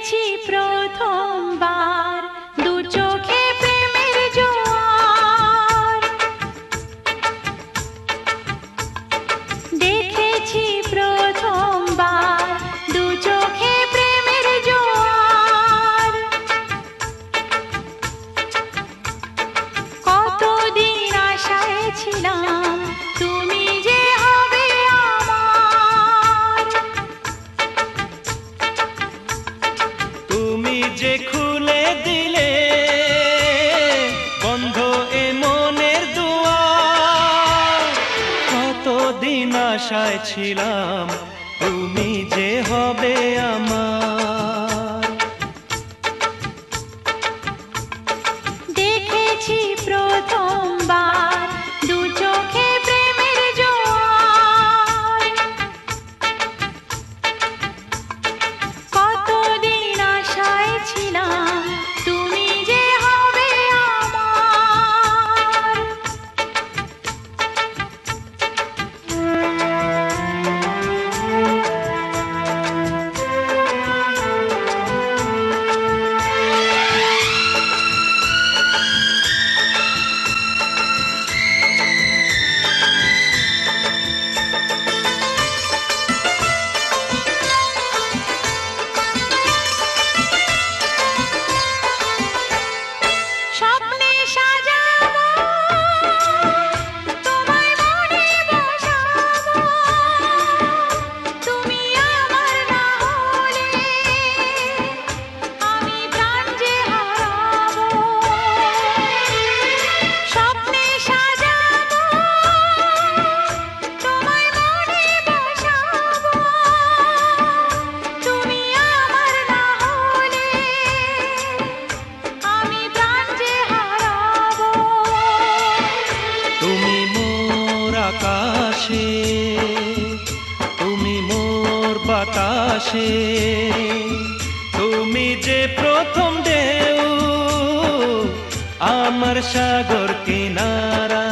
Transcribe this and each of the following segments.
দেখেছি প্রথমবার দু চোখে প্রেমের জোয়ার, দেখেছি প্রথমবার দু চোখে প্রেমের জোয়ার। কতদিন আশায় ছিলাম তুমি যে হবে আমার, তুমি যে খুলে দিলে বন্ধ এ মনের দুয়ার। কতদিন আশায় ছিলাম তুমি যে হবে আমার। দেখেছি প্রথমবার দু চোখে প্রেমের জোয়ার, কতদিন আশায় ছিলাম তুমি যে হবে আমার। স্বপ্নে সাজাবো তোমায় মনে বসাবো, তুমি আমার না হলে আমি প্রাণ যে হারাবো। স্বপ্নে সাজাবো তোমায় মনে বসাবো, তুমি আমার না হলে আমি প্রাণ যে হারাবো। তুমি মোর আকাশে, তুমি মোর বাতাসে, তুমি যে প্রথম ঢেউ আমার সাগর কিনারা।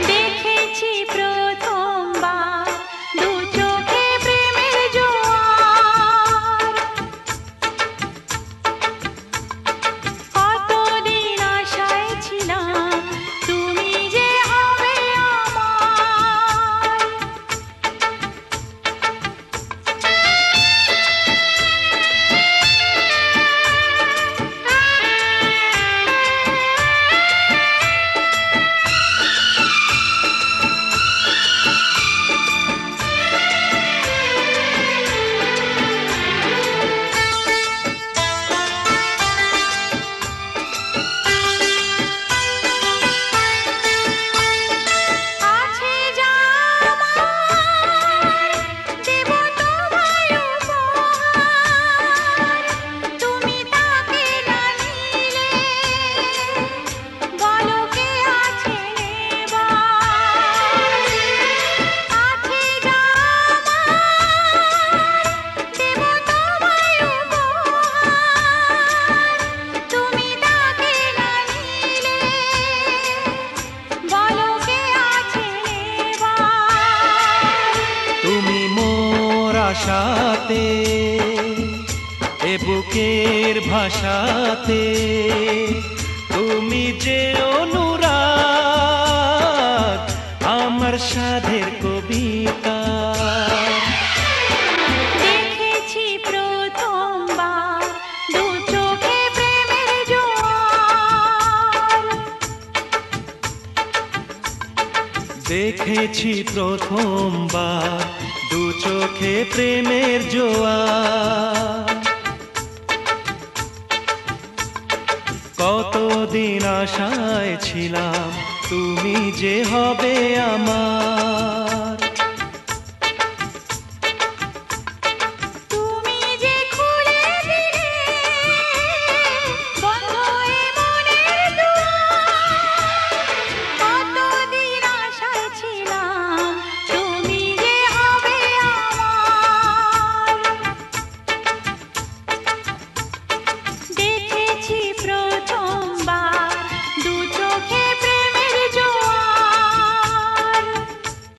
দেখেছি প্রথমবার দু চোখে প্রেমের জোয়ার, কতদিন আশায় ছিলাম তুমি যে হবে আমার। আছে যা আমার দেব তোমায় উপহার, তুমি তাকে না নিলে বলো কে আছে নেবার। আছে যা আমার দেব তোমায় উপহার, তুমি তাকে না নিলে বলো কে আছে নেবার। তুমি মোর আশাতে, এ বুকের ভাষাতে, তুমি যে অনুরাগ আমার সাধের কবিতা। দেখেছি প্রথমবার দু চোখে প্রেমের জোয়ার, দেখেছি প্রথমবার দু চোখে প্রেমের জোয়ার। কতদিন আশায় ছিলাম তুমি যে হবে আমার।